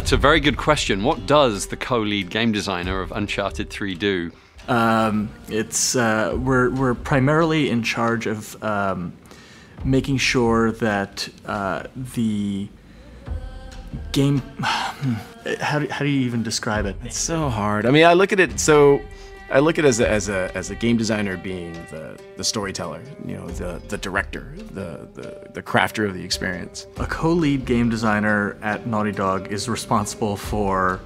It's a very good question. What does the co-lead game designer of Uncharted 3 do? We're primarily in charge of making sure that the game. How do you even describe it? It's so hard. I mean, I look at it as a game designer being the storyteller, you know, the director, the crafter of the experience. A co-lead game designer at Naughty Dog is responsible for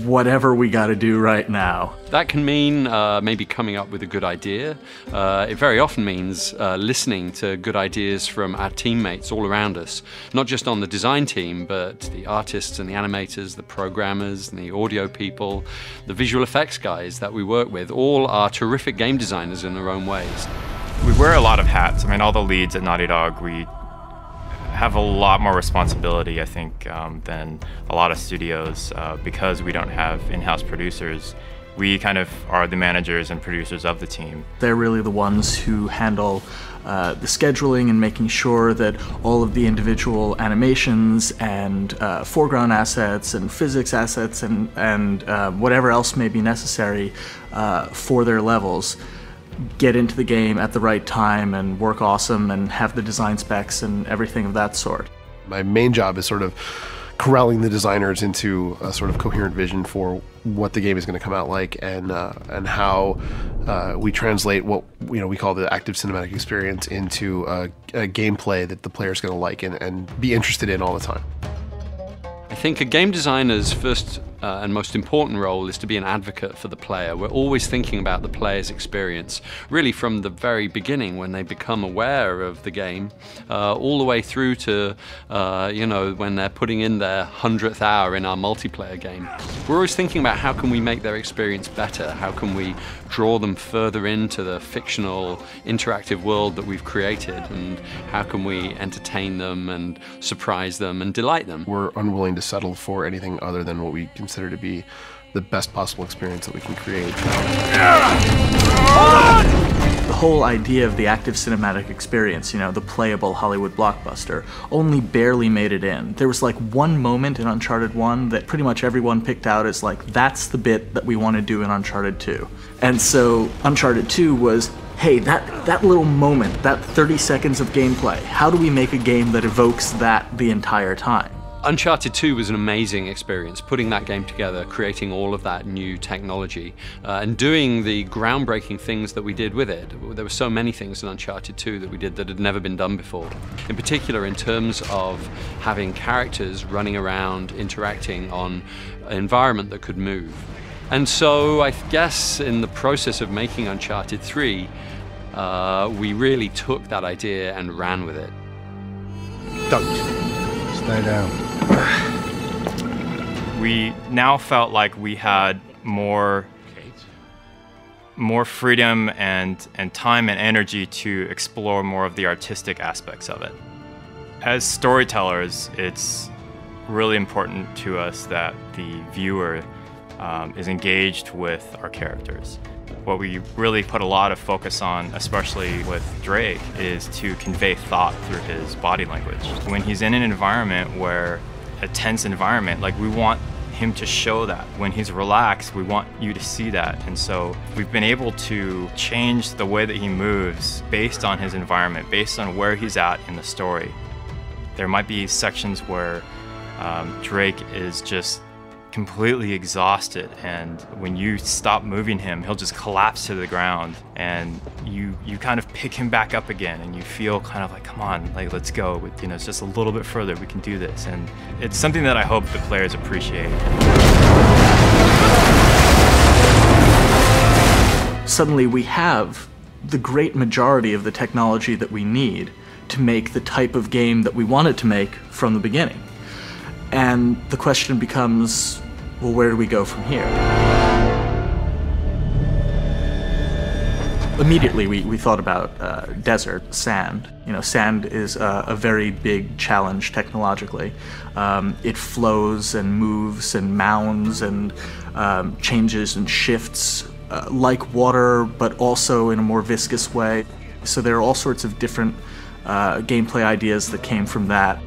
whatever we got to do right now. That can mean maybe coming up with a good idea. It very often means listening to good ideas from our teammates all around us, not just on the design team, but the artists and the animators, the programmers and the audio people, the visual effects guys that we work with, all are terrific game designers in their own ways. We wear a lot of hats. I mean, all the leads at Naughty Dog, we have a lot more responsibility, I think, than a lot of studios because we don't have in-house producers. We kind of are the managers and producers of the team. They're really the ones who handle the scheduling and making sure that all of the individual animations and foreground assets and physics assets and whatever else may be necessary for their levels get into the game at the right time and work awesome and have the design specs and everything of that sort. My main job is sort of corralling the designers into a sort of coherent vision for what the game is going to come out like, and how we translate what we call the active cinematic experience into a gameplay that the player is going to like and be interested in all the time. I think a game designer's first and most important role is to be an advocate for the player. We're always thinking about the player's experience, really from the very beginning when they become aware of the game, all the way through to when they're putting in their 100th hour in our multiplayer game. We're always thinking about how can we make their experience better, how can we draw them further into the fictional interactive world that we've created, and how can we entertain them and surprise them and delight them. We're unwilling to settle for anything other than what we consider to be the best possible experience that we can create. The whole idea of the active cinematic experience, the playable Hollywood blockbuster, only barely made it in. There was like one moment in Uncharted 1 that pretty much everyone picked out as like, that's the bit that we want to do in Uncharted 2. And so Uncharted 2 was, hey, that little moment, that 30 seconds of gameplay, how do we make a game that evokes that the entire time? Uncharted 2 was an amazing experience, putting that game together, creating all of that new technology, and doing the groundbreaking things that we did with it. There were so many things in Uncharted 2 that we did that had never been done before. In particular, in terms of having characters running around, interacting on an environment that could move. And so I guess in the process of making Uncharted 3, we really took that idea and ran with it. Don't. Stay down. We now felt like we had more freedom and time and energy to explore more of the artistic aspects of it. As storytellers, it's really important to us that the viewer is engaged with our characters. What we really put a lot of focus on, especially with Drake, is to convey thought through his body language. When he's in an environment where a tense environment, like we want him to show that. When he's relaxed, we want you to see that. And so we've been able to change the way that he moves based on his environment, based on where he's at in the story. There might be sections where Drake is just completely exhausted, and when you stop moving him, he'll just collapse to the ground, and you kind of pick him back up again, and you feel kind of like, come on, like let's go, it's just a little bit further, we can do this. And it's something that I hope the players appreciate. Suddenly we have the great majority of the technology that we need to make the type of game that we wanted to make from the beginning. And the question becomes, well, where do we go from here? Immediately, we thought about desert, sand. Sand is a very big challenge technologically. It flows and moves and mounds and changes and shifts like water, but also in a more viscous way. So there are all sorts of different gameplay ideas that came from that.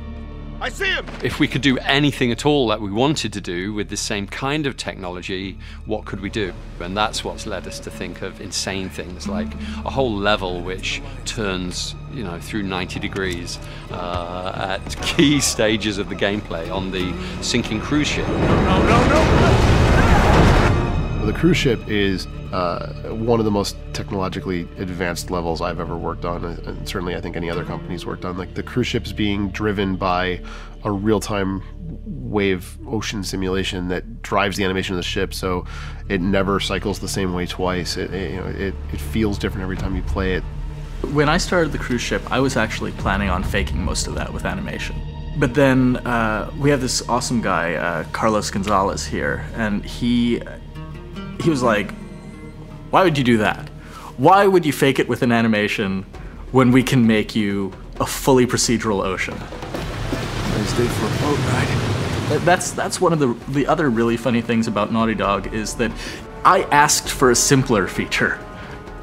I see him! If we could do anything at all that we wanted to do with the same kind of technology, what could we do? And that's what's led us to think of insane things like a whole level which turns, through 90 degrees at key stages of the gameplay on the sinking cruise ship. The cruise ship is one of the most technologically advanced levels I've ever worked on, and certainly I think any other company's worked on. Like, the cruise ship is being driven by a real-time wave ocean simulation that drives the animation of the ship, so it never cycles the same way twice. It feels different every time you play it. When I started the cruise ship, I was actually planning on faking most of that with animation. But then we have this awesome guy, Carlos Gonzalez here, and he was like, why would you do that? Why would you fake it with an animation when we can make you a fully procedural ocean? Nice day for a boat ride. That's one of the other really funny things about Naughty Dog is that I asked for a simpler feature,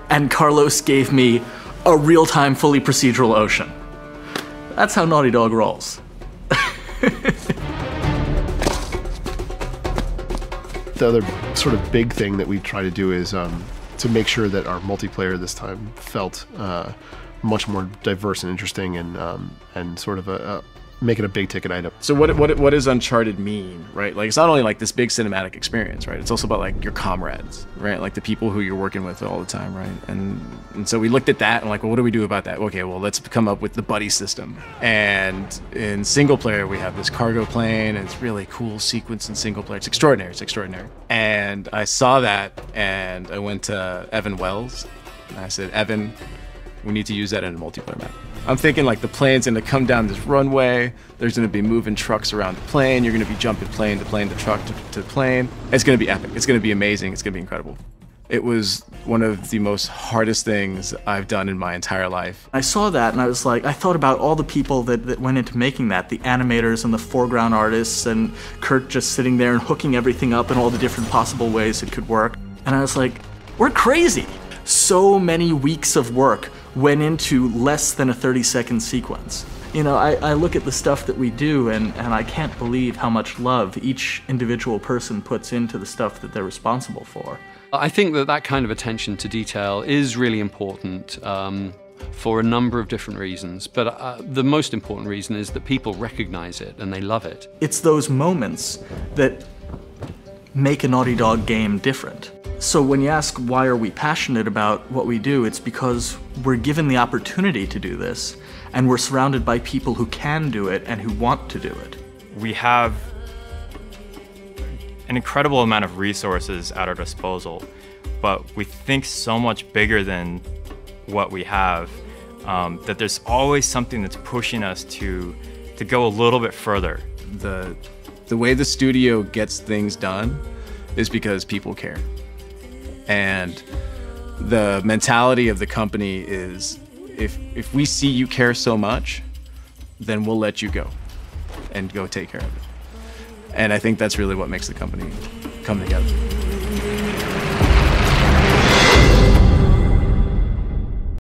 and Carlos gave me a real-time fully procedural ocean. That's how Naughty Dog rolls. The other sort of big thing that we try to do is to make sure that our multiplayer this time felt much more diverse and interesting, and sort of make it a big ticket item. So what does Uncharted mean, right? Like, it's not only like this big cinematic experience, right? It's also about like your comrades, right? Like the people who you're working with all the time, right? And so we looked at that and like, well, what do we do about that? Okay, well, let's come up with the buddy system. And in single player, we have this cargo plane, and it's really cool sequence in single player. It's extraordinary. It's extraordinary. And I saw that, and I went to Evan Wells, and I said, Evan, we need to use that in a multiplayer map. I'm thinking like the plane's gonna come down this runway, there's gonna be moving trucks around the plane, you're gonna be jumping plane to plane to truck to plane. It's gonna be epic, it's gonna be amazing, it's gonna be incredible. It was one of the most hardest things I've done in my entire life. I saw that and I was like, I thought about all the people that went into making that, the animators and the foreground artists, and Kurt just sitting there and hooking everything up in all the different possible ways it could work. And I was like, we're crazy. So many weeks of work went into less than a 30-second sequence. I look at the stuff that we do, and I can't believe how much love each individual person puts into the stuff that they're responsible for. I think that kind of attention to detail is really important for a number of different reasons, but the most important reason is that people recognize it and they love it. It's those moments that make a Naughty Dog game different. So when you ask why are we passionate about what we do, it's because we're given the opportunity to do this, and we're surrounded by people who can do it and who want to do it. We have an incredible amount of resources at our disposal, but we think so much bigger than what we have, that there's always something that's pushing us to go a little bit further. The way the studio gets things done is because people care. And the mentality of the company is, if we see you care so much, then we'll let you go and go take care of it. And I think that's really what makes the company come together.